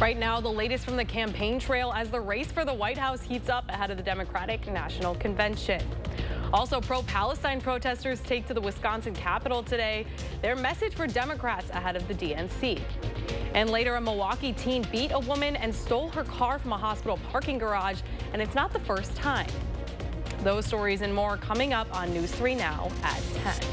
Right now, the latest from the campaign trail as the race for the White House heats up ahead of the Democratic National Convention. Also, pro-Palestine protesters take to the Wisconsin Capitol today. Their message for Democrats ahead of the DNC. And later, a Milwaukee teen beat a woman and stole her car from a hospital parking garage, and it's not the first time. Those stories and more coming up on News 3 Now at 10.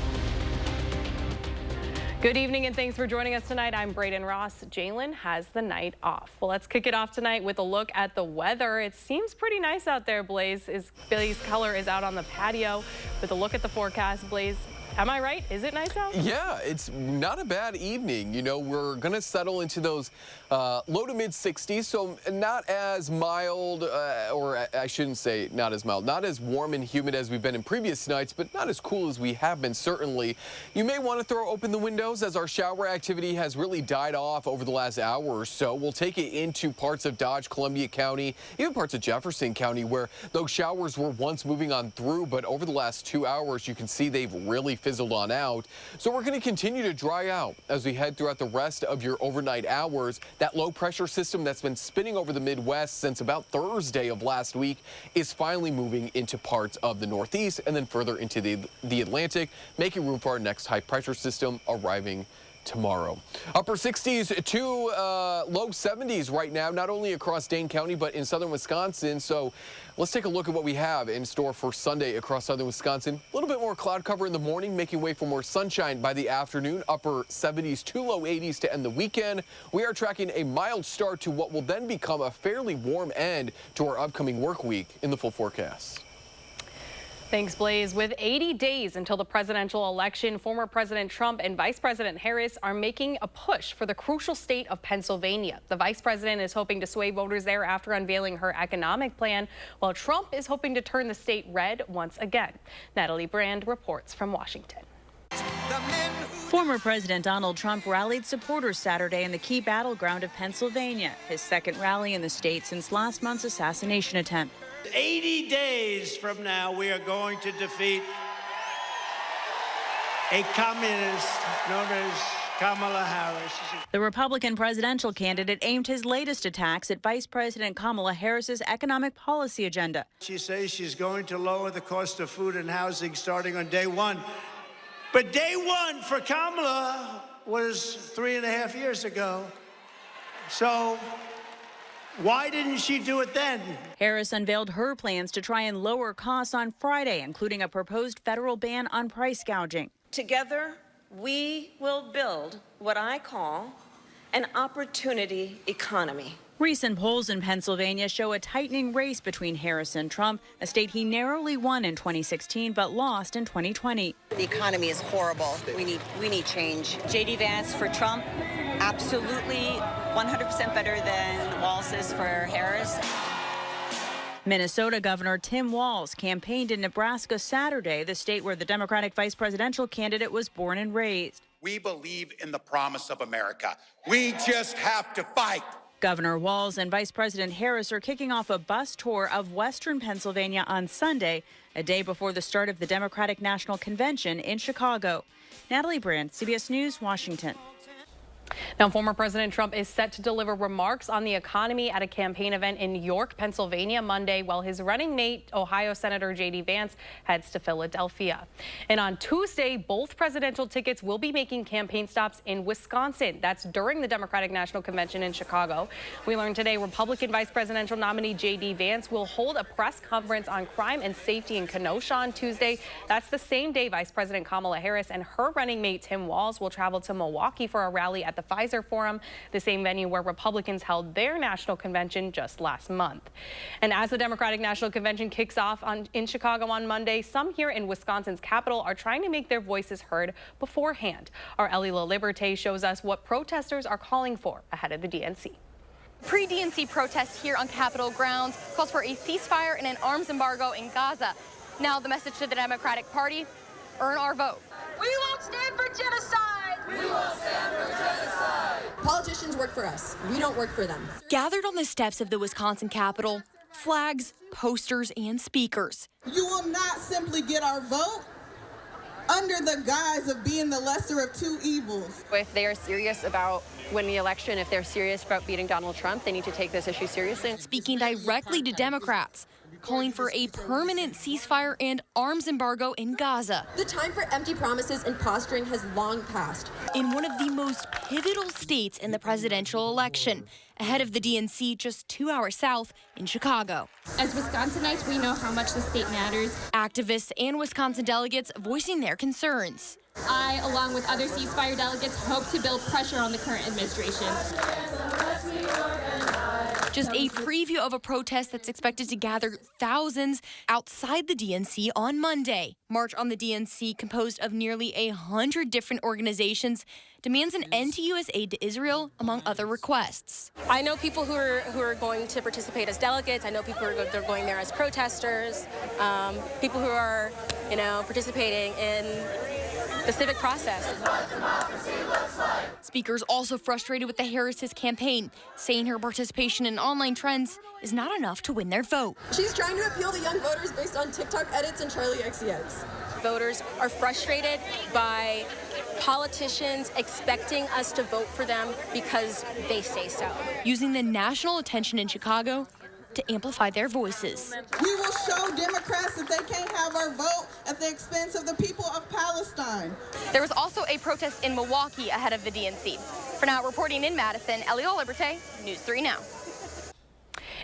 Good evening and thanks for joining us tonight. I'm Braden Ross. Jalen has the night off. Well, let's kick it off tonight with a look at the weather. It seems pretty nice out there, Blaze. Blaze Keller is out on the patio with a look at the forecast. Blaze, am I right? Is it nice out? Yeah, it's not a bad evening. You know, we're going to settle into those low to mid 60s, so not as mild, or I shouldn't say not as mild, not as warm and humid as we've been in previous nights, but not as cool as we have been, certainly. You may want to throw open the windows as our shower activity has really died off over the last hour or so. We'll take it into parts of Dodge, Columbia County, even parts of Jefferson County, where those showers were once moving on through, but over the last 2 hours, you can see they've really fizzled on out. So we're going to continue to dry out as we head throughout the rest of your overnight hours. That low pressure system that's been spinning over the Midwest since about Thursday of last week is finally moving into parts of the Northeast and then further into the Atlantic, making room for our next high pressure system arriving tomorrow. Upper 60s to low 70s right now, not only across Dane County, but in southern Wisconsin. So let's take a look at what we have in store for Sunday across southern Wisconsin. A little bit more cloud cover in the morning, making way for more sunshine by the afternoon. Upper 70s to low 80s to end the weekend. We are tracking a mild start to what will then become a fairly warm end to our upcoming work week in the full forecast. Thanks, Blaze. With 80 days until the presidential election, former President Trump and Vice President Harris are making a push for the crucial state of Pennsylvania. The vice president is hoping to sway voters there after unveiling her economic plan, while Trump is hoping to turn the state red once again. Natalie Brand reports from Washington. Former President Donald Trump rallied supporters Saturday in the key battleground of Pennsylvania, his second rally in the state since last month's assassination attempt. 80 days from now, we are going to defeat a communist known as Kamala Harris. The Republican presidential candidate aimed his latest attacks at Vice President Kamala Harris's economic policy agenda. She says she's going to lower the cost of food and housing starting on day one. But day one for Kamala was 3.5 years ago. So why didn't she do it then? Harris unveiled her plans to try and lower costs on Friday, including a proposed federal ban on price gouging. Together, we will build what I call an opportunity economy. Recent polls in Pennsylvania show a tightening race between Harris and Trump, a state he narrowly won in 2016 but lost in 2020. The economy is horrible. We need change. J.D. Vance for Trump, absolutely 100% better than Walz's for Harris. Minnesota Governor Tim Walz campaigned in Nebraska Saturday, the state where the Democratic vice presidential candidate was born and raised. We believe in the promise of America. We just have to fight. Governor Walz and Vice President Harris are kicking off a bus tour of western Pennsylvania on Sunday, a day before the start of the Democratic National Convention in Chicago. Natalie Brandt, CBS News, Washington. Now, former President Trump is set to deliver remarks on the economy at a campaign event in York, Pennsylvania Monday, while his running mate, Ohio Senator J.D. Vance, heads to Philadelphia. And on Tuesday, both presidential tickets will be making campaign stops in Wisconsin. That's during the Democratic National Convention in Chicago. We learned today Republican vice presidential nominee J.D. Vance will hold a press conference on crime and safety in Kenosha on Tuesday. That's the same day Vice President Kamala Harris and her running mate Tim Walz will travel to Milwaukee for a rally at the Pfizer Forum, the same venue where Republicans held their national convention just last month. And as the Democratic National Convention kicks off in Chicago on Monday, some here in Wisconsin's capital are trying to make their voices heard beforehand. Our Ellie LaLiberte shows us what protesters are calling for ahead of the DNC. Pre-DNC protest here on Capitol grounds calls for a ceasefire and an arms embargo in Gaza. Now the message to the Democratic Party: earn our vote. We won't stand for genocide! We won't stand for genocide! Politicians work for us. We don't work for them. Gathered on the steps of the Wisconsin Capitol, flags, posters, and speakers. You will not simply get our vote under the guise of being the lesser of two evils. If they are serious about winning the election, if they're serious about beating Donald Trump, they need to take this issue seriously. Speaking directly to Democrats, calling for a permanent ceasefire and arms embargo in Gaza. The time for empty promises and posturing has long passed. In one of the most pivotal states in the presidential election, ahead of the DNC just 2 hours south in Chicago. As Wisconsinites, we know how much the state matters. Activists and Wisconsin delegates voicing their concerns. I, along with other ceasefire delegates, hope to build pressure on the current administration. Just a preview of a protest that's expected to gather thousands outside the DNC on Monday. March on the DNC, composed of nearly 100 different organizations, demands an end to U.S. aid to Israel, among other requests. I know people who are going to participate as delegates. I know people who are going there as protesters. People who are, participating in the civic process. Speakers also frustrated with the Harris's campaign, saying her participation in online trends is not enough to win their vote. She's trying to appeal to young voters based on TikTok edits and Charlie XCX. Voters are frustrated by politicians expecting us to vote for them because they say so. Using the national attention in Chicago to amplify their voices. We will show Democrats that they can't have our vote at the expense of the people of Palestine. There was also a protest in Milwaukee ahead of the DNC. For now, reporting in Madison, Eliel Liberté, News 3 Now.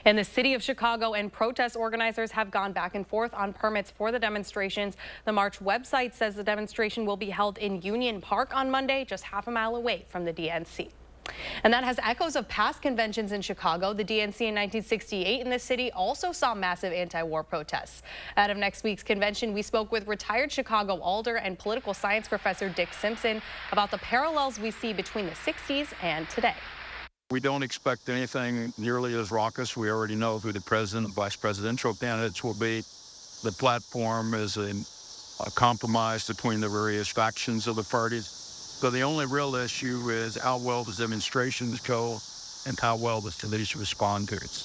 In the city of Chicago, and protest organizers have gone back and forth on permits for the demonstrations. The March website says the demonstration will be held in Union Park on Monday, just half a mile away from the DNC. And that has echoes of past conventions in Chicago. The DNC in 1968 in the city also saw massive anti-war protests. Out of next week's convention, we spoke with retired Chicago alder and political science professor Dick Simpson about the parallels we see between the 60s and today. We don't expect anything nearly as raucous. We already know who the president and vice presidential candidates will be. The platform is a compromise between the various factions of the parties. So the only real issue is how well the demonstrations go and how well the cities respond to it.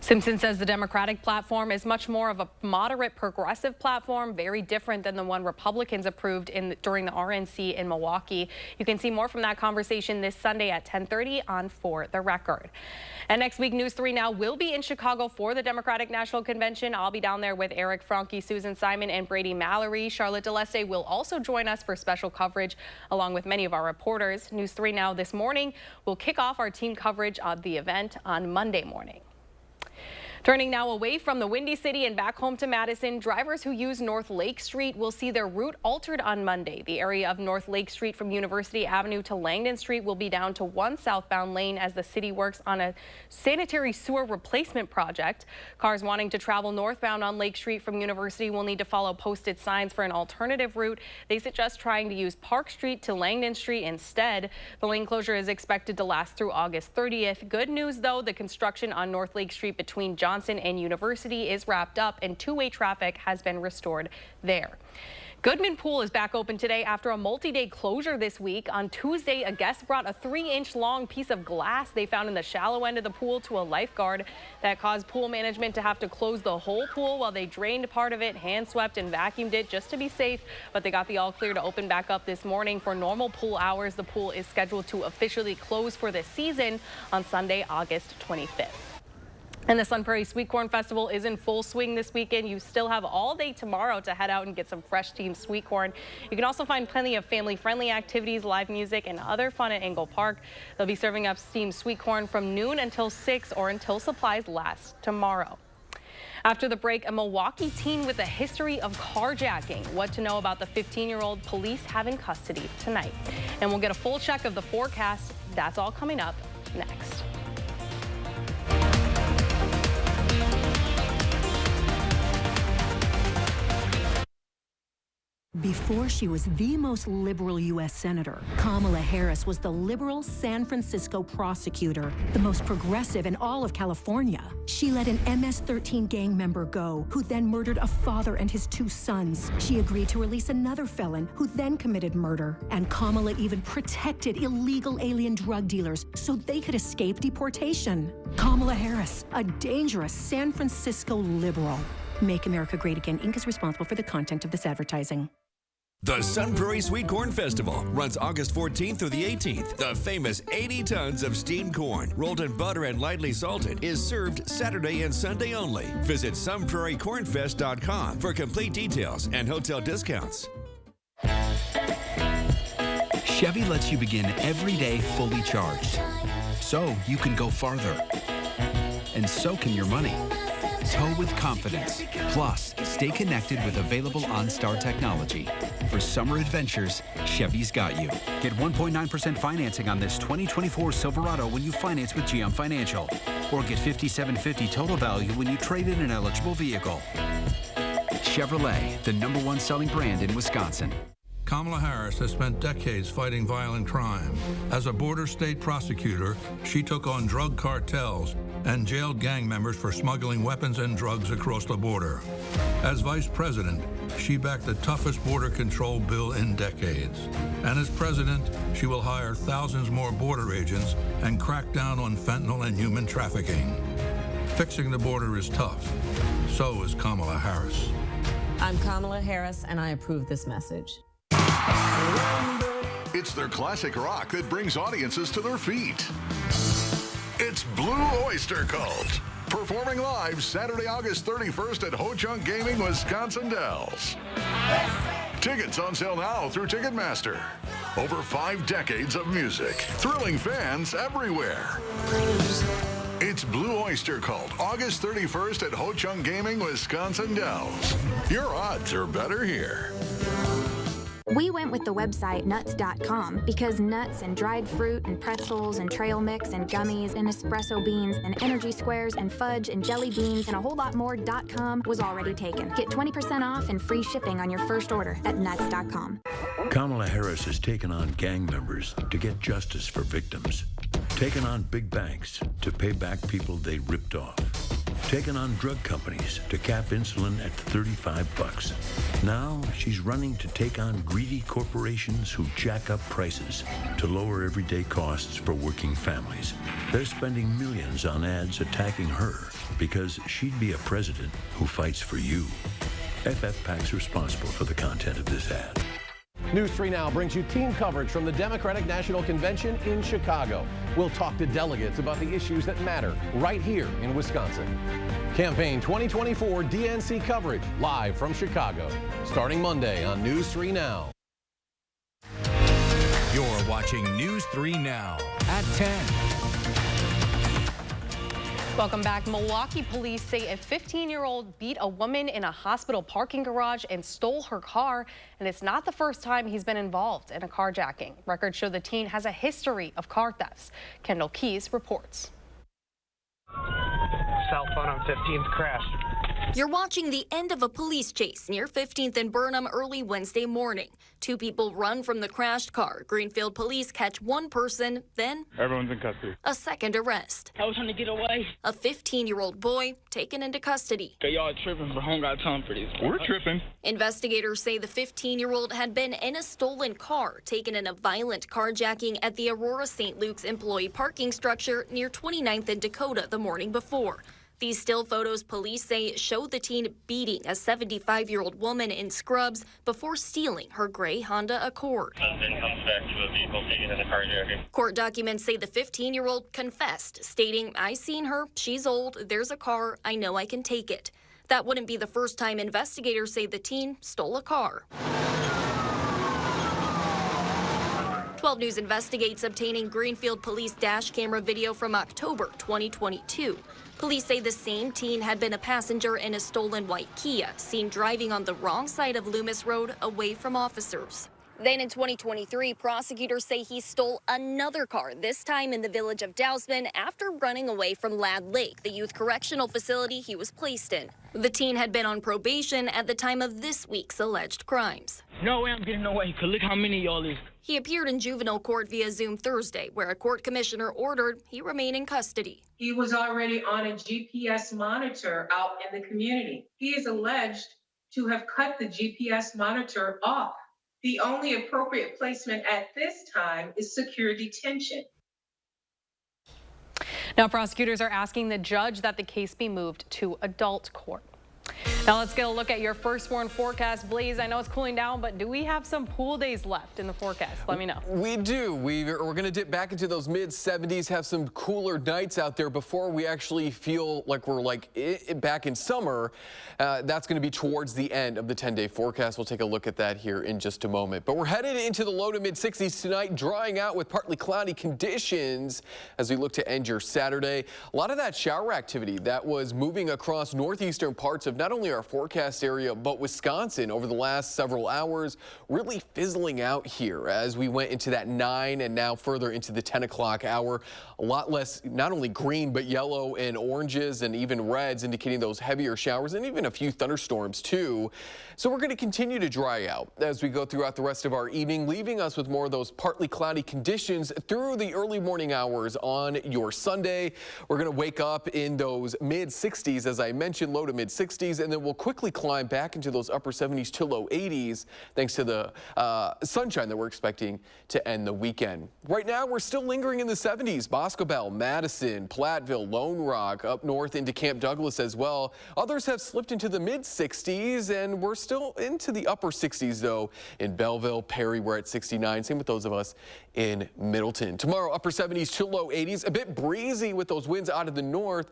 Simpson says the Democratic platform is much more of a moderate progressive platform, very different than the one Republicans approved during the RNC in Milwaukee. You can see more from that conversation this Sunday at 10:30 on For the Record. And next week, News 3 Now will be in Chicago for the Democratic National Convention. I'll be down there with Eric Franke, Susan Simon, and Brady Mallory. Charlotte DeLeste will also join us for special coverage, along with many of our reporters. News 3 Now this morning will kick off our team coverage of the event on Monday morning. Turning now away from the Windy City and back home to Madison, drivers who use North Lake Street will see their route altered on Monday. The area of North Lake Street from University Avenue to Langdon Street will be down to one southbound lane as the city works on a sanitary sewer replacement project. Cars wanting to travel northbound on Lake Street from University will need to follow posted signs for an alternative route. They suggest trying to use Park Street to Langdon Street instead. The lane closure is expected to last through August 30th. Good news, though, the construction on North Lake Street between Johnson and University is wrapped up and two-way traffic has been restored there. Goodman Pool is back open today after a multi-day closure this week. On Tuesday, a guest brought a 3-inch long piece of glass they found in the shallow end of the pool to a lifeguard. That caused pool management to have to close the whole pool while they drained part of it, hand swept and vacuumed it just to be safe. But they got the all clear to open back up this morning for normal pool hours. The pool is scheduled to officially close for this season on Sunday, August 25th. And the Sun Prairie Sweet Corn Festival is in full swing this weekend. You still have all day tomorrow to head out and get some fresh steamed sweet corn. You can also find plenty of family-friendly activities, live music, and other fun at Engle Park. They'll be serving up steamed sweet corn from noon until 6 or until supplies last tomorrow. After the break, a Milwaukee teen with a history of carjacking. What to know about the 15-year-old police have in custody tonight. And we'll get a full check of the forecast. That's all coming up next. Before she was the most liberal U.S. senator, Kamala Harris was the liberal San Francisco prosecutor, the most progressive in all of California. She let an MS-13 gang member go, who then murdered a father and his 2 sons. She agreed to release another felon, who then committed murder. And Kamala even protected illegal alien drug dealers so they could escape deportation. Kamala Harris, a dangerous San Francisco liberal. Make America Great Again, Inc. is responsible for the content of this advertising. The Sun Prairie Sweet Corn Festival runs August 14th through the 18th. The famous 80 tons of steamed corn, rolled in butter and lightly salted, is served Saturday and Sunday only. Visit sunprairiecornfest.com for complete details and hotel discounts. Chevy lets you begin every day fully charged, so you can go farther. And so can your money. Tow with confidence. Plus, stay connected with available OnStar technology. For summer adventures, Chevy's got you. Get 1.9% financing on this 2024 Silverado when you finance with GM Financial. Or get $5,750 total value when you trade in an eligible vehicle. Chevrolet, the #1 selling brand in Wisconsin. Kamala Harris has spent decades fighting violent crime. As a border state prosecutor, she took on drug cartels and jailed gang members for smuggling weapons and drugs across the border. As vice president, she backed the toughest border control bill in decades. And as president, she will hire thousands more border agents and crack down on fentanyl and human trafficking. Fixing the border is tough. So is Kamala Harris. I'm Kamala Harris, and I approve this message. It's their classic rock that brings audiences to their feet. It's Blue Oyster Cult, performing live Saturday, August 31st at Ho Chunk Gaming, Wisconsin Dells. Tickets on sale now through Ticketmaster. Over 5 decades of music, thrilling fans everywhere. It's Blue Oyster Cult, August 31st at Ho Chunk Gaming, Wisconsin Dells. Your odds are better here. We went with the website nuts.com because nuts and dried fruit and pretzels and trail mix and gummies and espresso beans and energy squares and fudge and jelly beans and a whole lot more.com was already taken. Get 20% off and free shipping on your first order at nuts.com. Kamala Harris has taken on gang members to get justice for victims, taken on big banks to pay back people they ripped off, taken on drug companies to cap insulin at $35. Now she's running to take on greedy corporations who jack up prices to lower everyday costs for working families. They're spending millions on ads attacking her because she'd be a president who fights for you. FF PAC's responsible for the content of this ad. News 3 Now brings you team coverage from the Democratic National Convention in Chicago. We'll talk to delegates about the issues that matter right here in Wisconsin. Campaign 2024 DNC coverage live from Chicago, starting Monday on News 3 Now. You're watching News 3 Now at 10. Welcome back. Milwaukee police say a 15-year-old beat a woman in a hospital parking garage and stole her car, and it's not the first time he's been involved in a carjacking. Records show the teen has a history of car thefts. Kendall Keys reports. Cell phone on 15th crashed. You're watching the end of a police chase near 15th and Burnham early Wednesday morning. 2 people run from the crashed car. Greenfield police catch 1 person, then everyone's in custody. A second arrest. I was trying to get away. A 15-year-old boy taken into custody. Okay, y'all tripping, but home got time for this. We're tripping. Investigators say the 15-year-old had been in a stolen car, taken in a violent carjacking at the Aurora St. Luke's employee parking structure near 29th and Dakota the morning before. These still photos police say show the teen beating a 75-year-old woman in scrubs before stealing her gray Honda Accord. Then comes back to a vehicle taken in a carjacking. Court documents say the 15-year-old confessed, stating, "I seen her, she's old, there's a car, I know I can take it." That wouldn't be the first time investigators say the teen stole a car. 12 News investigates obtaining Greenfield police dash camera video from October 2022. Police say the same teen had been a passenger in a stolen white Kia, seen driving on the wrong side of Loomis Road away from officers. Then in 2023, prosecutors say he stole another car, this time in the village of Dousman, after running away from Ladd Lake, the youth correctional facility he was placed in. The teen had been on probation at the time of this week's alleged crimes. No way I'm getting away, because look how many of y'all is. He appeared in juvenile court via Zoom Thursday, where a court commissioner ordered he remain in custody. He was already on a GPS monitor out in the community. He is alleged to have cut the GPS monitor off. The only appropriate placement at this time is secure detention. Now, prosecutors are asking the judge that the case be moved to adult court. Now let's get a look at your first warn forecast. Blaze, I know it's cooling down, but do we have some pool days left in the forecast? Let me know. We do. We're going to dip back into those mid-70s, have some cooler nights out there before we actually feel like we're back in summer. That's going to be towards the end of the 10-day forecast. We'll take a look at that here in just a moment. But we're headed into the low to mid-60s tonight, drying out with partly cloudy conditions as we look to end your Saturday. A lot of that shower activity that was moving across northeastern parts of not only our forecast area, but Wisconsin over the last several hours, really fizzling out here as we went into that 9 and now further into the 10 o'clock hour. A lot less, not only green, but yellow and oranges and even reds, indicating those heavier showers and even a few thunderstorms too. So we're going to continue to dry out as we go throughout the rest of our evening, leaving us with more of those partly cloudy conditions through the early morning hours on your Sunday. We're going to wake up in those mid-60s, as I mentioned, low to mid-60s, and then we'll quickly climb back into those upper 70s to low 80s thanks to the sunshine that we're expecting to end the weekend. Right now, we're still lingering in the 70s. Boscobel, Madison, Platteville, Lone Rock, up north into Camp Douglas as well. Others have slipped into the mid-60s, and we're still into the upper 60s, though, in Belleville, Perry, we're at 69. Same with those of us in Middleton. Tomorrow, upper 70s to low 80s. A bit breezy with those winds out of the north.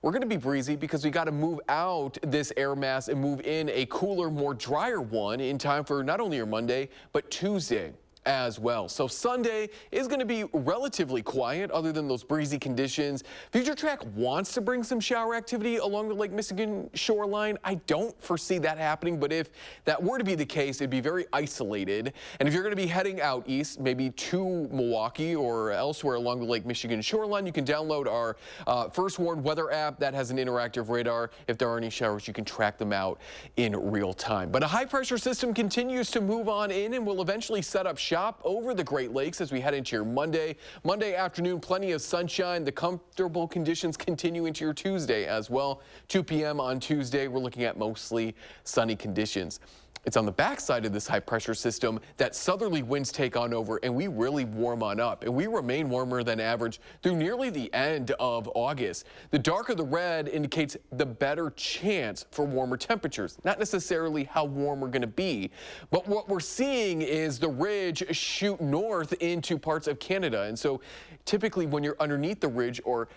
We're going to be breezy because we got to move out this air mass and move in a cooler, more drier one in time for not only your Monday, but Tuesday as well. So Sunday is going to be relatively quiet other than those breezy conditions. Future Track wants to bring some shower activity along the Lake Michigan shoreline. I don't foresee that happening, but if that were to be the case, it'd be very isolated. And if you're going to be heading out east, maybe to Milwaukee or elsewhere along the Lake Michigan shoreline, you can download our First Warn weather app that has an interactive radar. If there are any showers, you can track them out in real time. But a high pressure system continues to move on in and will eventually set up shop over the Great Lakes as we head into your Monday. Monday afternoon, plenty of sunshine. The comfortable conditions continue into your Tuesday as well. 2 p.m. on Tuesday, we're looking at mostly sunny conditions. It's on the backside of this high pressure system that southerly winds take on over and we really warm on up, and we remain warmer than average through nearly the end of August. The darker the red indicates the better chance for warmer temperatures, not necessarily how warm we're going to be, but what we're seeing is the ridge shoot north into parts of Canada. And so typically when you're underneath the ridge or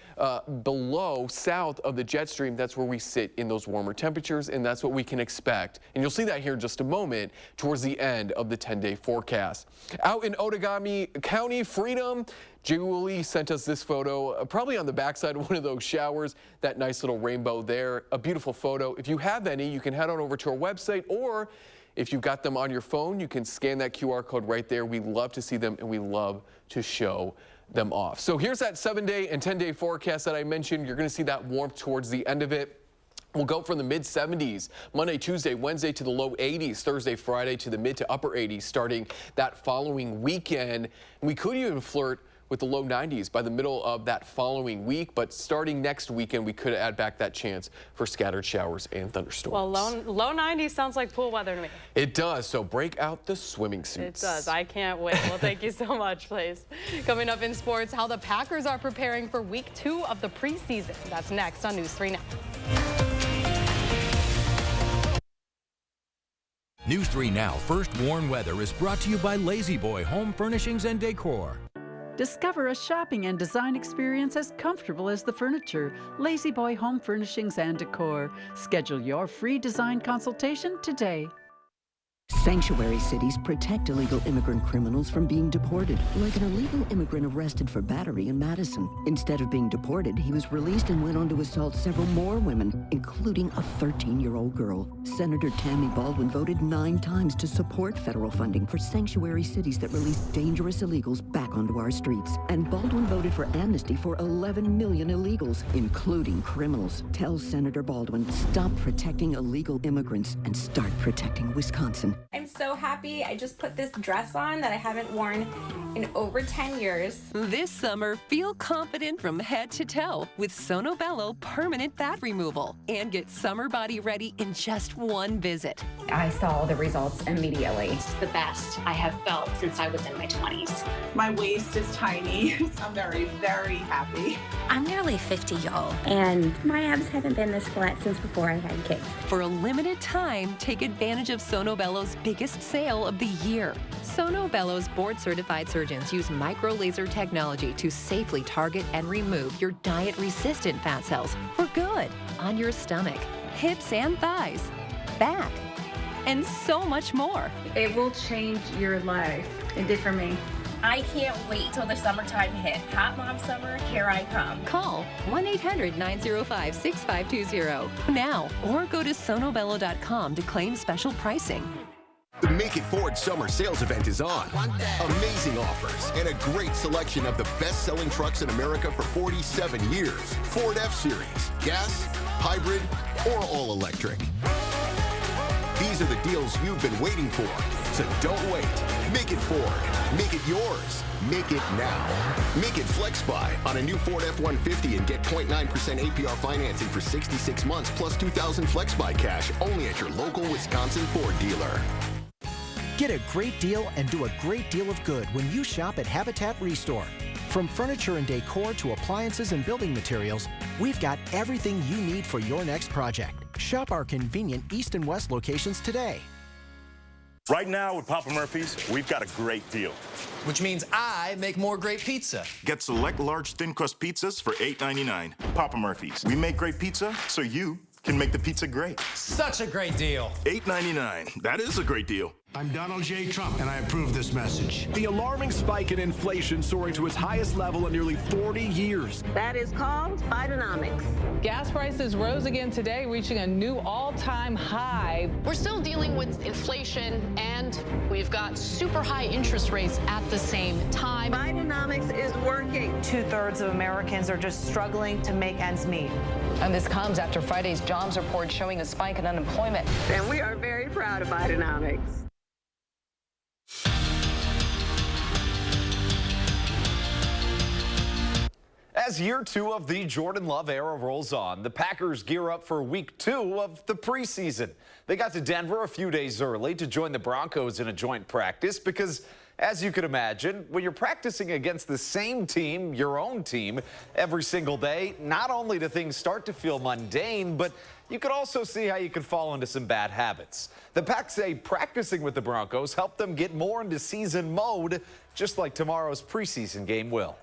below, south of the jet stream, that's where we sit in those warmer temperatures, and that's what we can expect. And you'll see that here in just a moment towards the end of the 10-day forecast. Out in Outagamie County, Freedom, Julie sent us this photo, probably on the backside of one of those showers, that nice little rainbow there. A beautiful photo. If you have any, you can head on over to our website, or if you've got them on your phone, you can scan that QR code right there. We love to see them and we love to show them off. So here's that 7-day and 10-day forecast that I mentioned. You're going to see that warmth towards the end of it. We'll go from the mid-70s Monday, Tuesday, Wednesday to the low 80s, Thursday, Friday to the mid to upper 80s starting that following weekend. And we could even flirt with the low 90s by the middle of that following week, but starting next weekend, we could add back that chance for scattered showers and thunderstorms. Well, low 90s sounds like pool weather to me. It does, so break out the swimming suits. It does. I can't wait. Well, thank you so much, Blaze. Coming up in sports, how the Packers are preparing for week 2 of the preseason. That's next on News 3 Now. News 3 Now First Warn Weather is brought to you by Lazy Boy Home Furnishings and Decor. Discover a shopping and design experience as comfortable as the furniture. Lazy Boy Home Furnishings and Decor. Schedule your free design consultation today. Sanctuary cities protect illegal immigrant criminals from being deported, like an illegal immigrant arrested for battery in Madison. Instead of being deported, he was released and went on to assault several more women, including a 13-year-old girl. Senator Tammy Baldwin voted 9 times to support federal funding for sanctuary cities that release dangerous illegals back onto our streets. And Baldwin voted for amnesty for 11 million illegals, including criminals. Tell Senator Baldwin, stop protecting illegal immigrants and start protecting Wisconsin. I'm so happy. I just put this dress on that I haven't worn in over 10 years. This summer, feel confident from head to toe with Sono Bello Permanent Fat Removal, and get summer body ready in just 1 visit. I saw the results immediately. It's the best I have felt since I was in my 20s. My waist is tiny. I'm very, very happy. I'm nearly 50, y'all, and my abs haven't been this flat since before I had kids. For a limited time, take advantage of Sono Bello's biggest sale of the year. Sono Bello's board-certified surgeons use micro-laser technology to safely target and remove your diet-resistant fat cells for good on your stomach, hips and thighs, back, and so much more. It will change your life. It did for me. I can't wait till the summertime hit. Hot Mom Summer, here I come. Call 1-800-905-6520 now or go to sonobello.com to claim special pricing. The Make It Ford Summer Sales Event is on. Amazing offers and a great selection of the best-selling trucks in America for 47 years. Ford F-Series, gas, hybrid, or all-electric. These are the deals you've been waiting for. So don't wait. Make it Ford. Make it yours. Make it now. Make it Flex Buy on a new Ford F-150 and get 0.9% APR financing for 66 months plus $2,000 Flex Buy cash only at your local Wisconsin Ford dealer. Get a great deal and do a great deal of good when you shop at Habitat Restore. From furniture and decor to appliances and building materials, we've got everything you need for your next project. Shop our convenient East and West locations today. Right now with Papa Murphy's, we've got a great deal. Which means I make more great pizza. Get select large thin crust pizzas for $8.99. Papa Murphy's. We make great pizza so you can make the pizza great. Such a great deal. $8.99. That is a great deal. I'm Donald J. Trump, and I approve this message. The alarming spike in inflation soaring to its highest level in nearly 40 years. That is called Bidenomics. Gas prices rose again today, reaching a new all-time high. We're still dealing with inflation, and we've got super high interest rates at the same time. Bidenomics is working. 2/3 of Americans are just struggling to make ends meet. And this comes after Friday's jobs report showing a spike in unemployment. And we are very proud of Bidenomics. As year 2 of the Jordan Love era rolls on, the Packers gear up for week 2 of the preseason. They got to Denver a few days early to join the Broncos in a joint practice because, as you can imagine, when you're practicing against the same team, your own team, every single day, not only do things start to feel mundane, but you could also see how you could fall into some bad habits. The Pack say practicing with the Broncos helped them get more into season mode, just like tomorrow's preseason game will.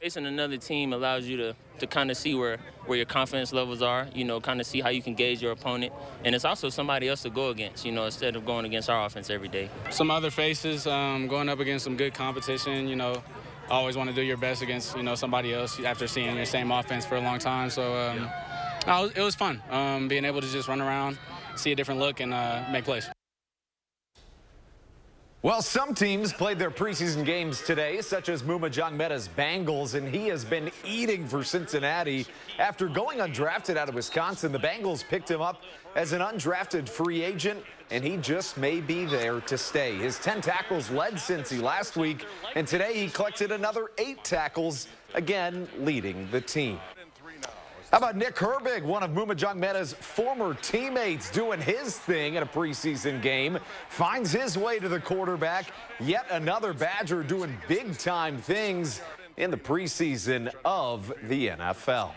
Facing another team allows you to kind of see where your confidence levels are, you know, kind of see how you can gauge your opponent. And it's also somebody else to go against, you know, instead of going against our offense every day. Some other faces, going up against some good competition, you know, always want to do your best against, you know, somebody else after seeing your same offense for a long time. So it was fun, being able to just run around, see a different look, and make plays. Well, some teams played their preseason games today, such as Mumajong Meta's Bengals, and he has been eating for Cincinnati. After going undrafted out of Wisconsin, the Bengals picked him up as an undrafted free agent, and he just may be there to stay. His 10 tackles led Cincy last week, and today he collected another 8 tackles, again leading the team. How about Nick Herbig, one of Mumajong Meta's former teammates, doing his thing in a preseason game, finds his way to the quarterback. Yet another Badger doing big-time things in the preseason of the NFL.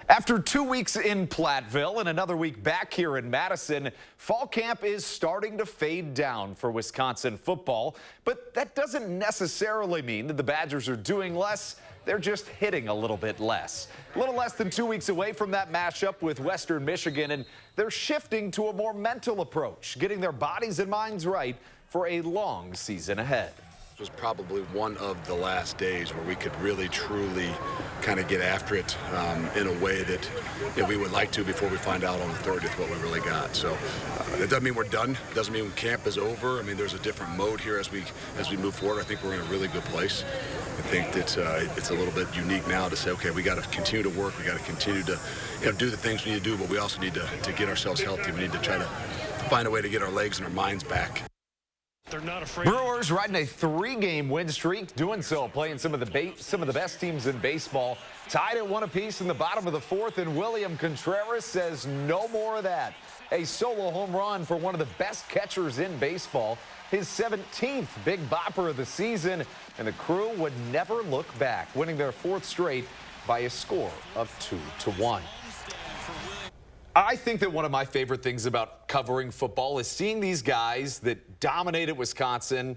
After 2 weeks in Platteville and another week back here in Madison, fall camp is starting to fade down for Wisconsin football. But that doesn't necessarily mean that the Badgers are doing less. They're just hitting a little bit less. A little less than 2 weeks away from that matchup with Western Michigan, and they're shifting to a more mental approach, getting their bodies and minds right for a long season ahead. Was probably one of the last days where we could really truly kind of get after it in a way that we would like to before we find out on the 30th what we really got. So it doesn't mean we're done. It doesn't mean camp is over. I mean, there's a different mode here as we move forward. I think we're in a really good place. I think that it's a little bit unique now to say, okay, we got to continue to work. We got to continue to do the things we need to do, but we also need to get ourselves healthy. We need to try to find a way to get our legs and our minds back. They're not afraid. Brewers riding a 3-game win streak, doing so playing some of the best teams in baseball. Tied at 1 apiece in the bottom of the 4th, and William Contreras says no more of that. A solo home run for one of the best catchers in baseball. his 17th Big Bopper of the season, and the crew would never look back, winning their 4th straight by a score of 2-1. I think that one of my favorite things about covering football is seeing these guys that dominated Wisconsin.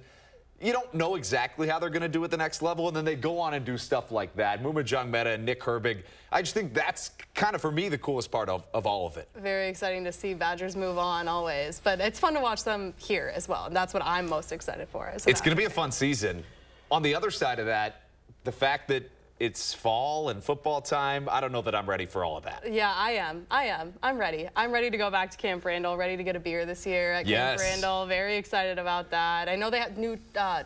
You don't know exactly how they're going to do at the next level, and then they go on and do stuff like that. Mumajong Mehta and Nick Herbig, I just think that's kind of, for me, the coolest part of all of it. Very exciting to see Badgers move on always, but it's fun to watch them here as well, and that's what I'm most excited for. It's going to be a fun season. On the other side of that, the fact that it's fall and football time, I don't know that I'm ready for all of that. Yeah, I am. I'm ready. I'm ready to go back to Camp Randall, ready to get a beer this year at Camp Randall. Very excited about that. I know they had new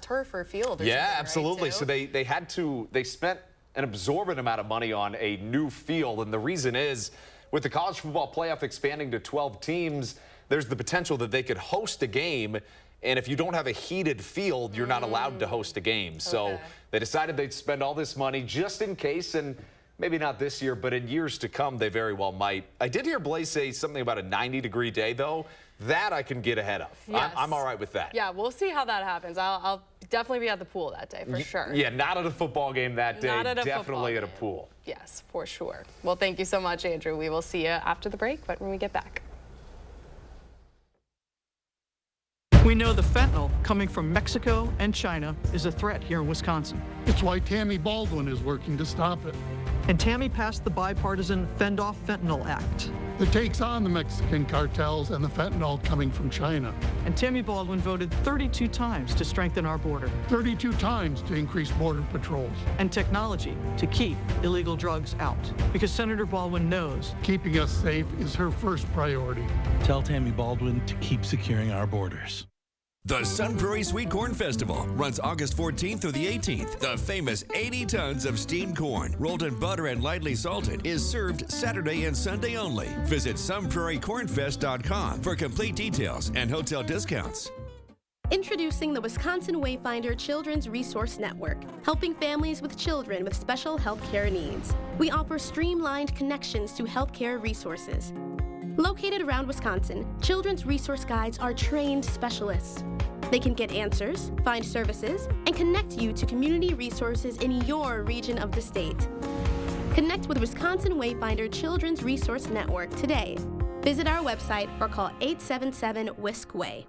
turf or field or something, absolutely. Right, so they spent an absorbent amount of money on a new field, and the reason is, with the college football playoff expanding to 12 teams, there's the potential that they could host a game, and if you don't have a heated field, you're not allowed to host a game. So they decided they'd spend all this money just in case, and maybe not this year, but in years to come, they very well might. I did hear Blaze say something about a 90-degree day, though. That I can get ahead of. Yes. I'm all right with that. Yeah, we'll see how that happens. I'll definitely be at the pool that day, for sure. Yeah, not at a football game that day. Not at a Definitely at a pool. Yes, for sure. Well, thank you so much, Andrew. We will see you after the break, but when we get back. We know the fentanyl coming from Mexico and China is a threat here in Wisconsin. It's why Tammy Baldwin is working to stop it. And Tammy passed the bipartisan Fend Off Fentanyl Act. That takes on the Mexican cartels and the fentanyl coming from China. And Tammy Baldwin voted 32 times to strengthen our border. 32 times to increase border patrols. And technology to keep illegal drugs out. Because Senator Baldwin knows keeping us safe is her first priority. Tell Tammy Baldwin to keep securing our borders. The Sun Prairie Sweet Corn Festival runs August 14th through the 18th. The famous 80 tons of steamed corn, rolled in butter and lightly salted, is served Saturday and Sunday only. Visit sunprairiecornfest.com for complete details and hotel discounts. Introducing the Wisconsin Wayfinder Children's Resource Network, helping families with children with special healthcare needs. We offer streamlined connections to healthcare resources. Located around Wisconsin, Children's Resource Guides are trained specialists. They can get answers, find services, and connect you to community resources in your region of the state. Connect with Wisconsin Wayfinder Children's Resource Network today. Visit our website or call 877-WISC-WAY.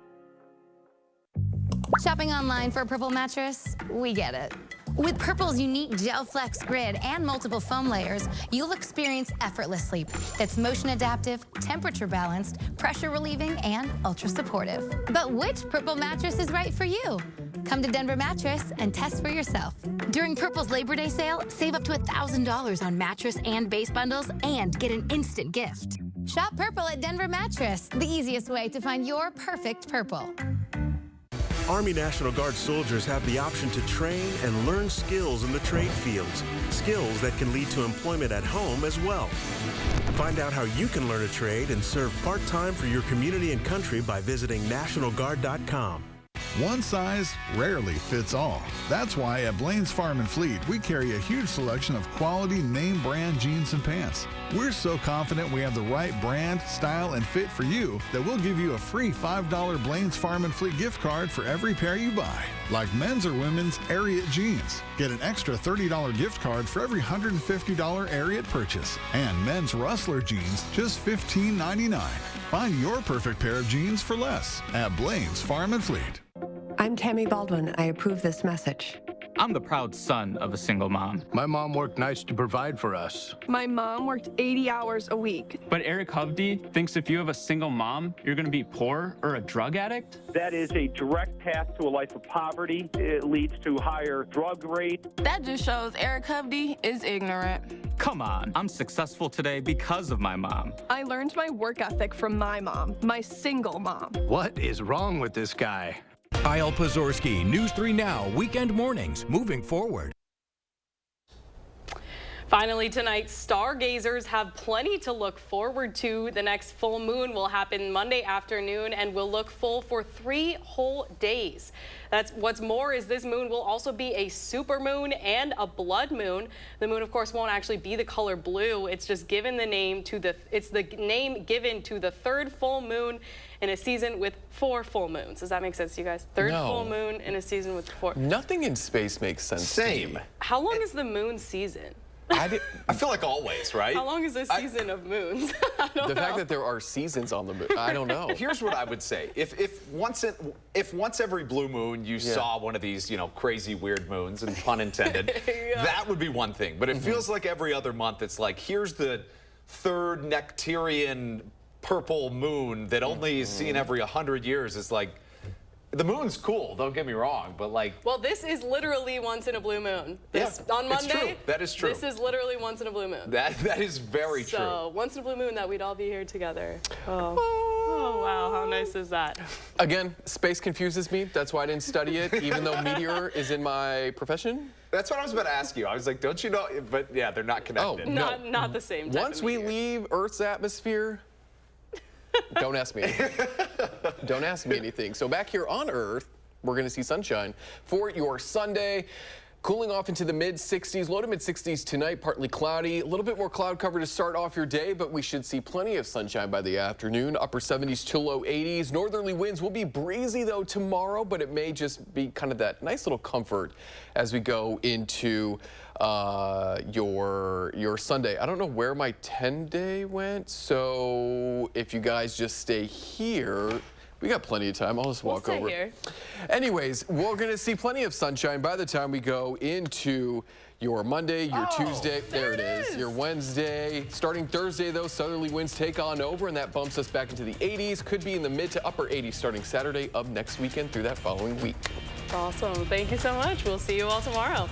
Shopping online for a Purple mattress? We get it. With Purple's unique Gel Flex grid and multiple foam layers, you'll experience effortless sleep that's motion adaptive, temperature balanced, pressure relieving, and ultra supportive. But which Purple mattress is right for you? Come to Denver Mattress and test for yourself. During Purple's Labor Day sale, save up to $1,000 on mattress and base bundles and get an instant gift. Shop Purple at Denver Mattress, the easiest way to find your perfect Purple. Army National Guard soldiers have the option to train and learn skills in the trade fields, skills that can lead to employment at home as well. Find out how you can learn a trade and serve part-time for your community and country by visiting nationalguard.com. One size rarely fits all. That's why at Blaine's Farm and Fleet, we carry a huge selection of quality name brand jeans and pants. We're so confident we have the right brand, style, and fit for you that we'll give you a free $5 Blaine's Farm and Fleet gift card for every pair you buy. Like men's or women's Ariat jeans. Get an extra $30 gift card for every $150 Ariat purchase. And men's Rustler jeans, just $15.99. Find your perfect pair of jeans for less at Blaine's Farm and Fleet. I'm Tammy Baldwin. I approve this message. I'm the proud son of a single mom. My mom worked nights to provide for us. My mom worked 80 hours a week. But Eric Hovde thinks if you have a single mom, you're going to be poor or a drug addict? That is a direct path to a life of poverty. It leads to higher drug rates. That just shows Eric Hovde is ignorant. Come on, I'm successful today because of my mom. I learned my work ethic from my mom, my single mom. What is wrong with this guy? Kyle Pozorski, News 3 Now, weekend mornings, moving forward. Finally tonight, stargazers have plenty to look forward to. The next full moon will happen Monday afternoon and will look full for 3 whole days. That's what's more is this moon will also be a super moon and a blood moon. The moon, of course, won't actually be the color blue. It's just given the name to the name given to the 3rd full moon in a season with 4 full moons. Does that make sense to you guys? 3rd full moon in a season with 4. Nothing in space makes sense. Same. How long is the moon season? I feel like always, right? How long is this season of moons? I don't know. The fact that there are seasons on the moon, I don't know. Here's what I would say: if once every blue moon you saw one of these, crazy weird moons, and pun intended, that would be one thing. But it feels like every other month, it's like here's the 3rd nectarian purple moon that only is seen every 100 years. It's like. The moon's cool, don't get me wrong, but like... Well, this is literally once in a blue moon. On Monday, it's true. That is true. This is literally once in a blue moon. That is very true. So, once in a blue moon that we'd all be here together. Oh, wow, how nice is that? Again, space confuses me. That's why I didn't study it, even though meteor is in my profession. That's what I was about to ask you. I was like, don't you know? But yeah, they're not connected. Oh, not the same type Once we leave Earth's atmosphere... Don't ask me anything. Don't ask me anything. So back here on Earth, we're going to see sunshine for your Sunday. Cooling off into the mid-60s, low to mid-60s tonight, partly cloudy. A little bit more cloud cover to start off your day, but we should see plenty of sunshine by the afternoon. Upper 70s to low 80s. Northerly winds will be breezy, though, tomorrow, but it may just be kind of that nice little comfort as we go into your Sunday. I don't know where my 10-day went, so if you guys just stay here, we got plenty of time. I'll just walk over. Here. Anyways, we're going to see plenty of sunshine by the time we go into your Monday, your Tuesday. There it is. Your Wednesday. Starting Thursday, though, southerly winds take on over, and that bumps us back into the 80s. Could be in the mid to upper 80s starting Saturday of next weekend through that following week. Awesome. Thank you so much. We'll see you all tomorrow.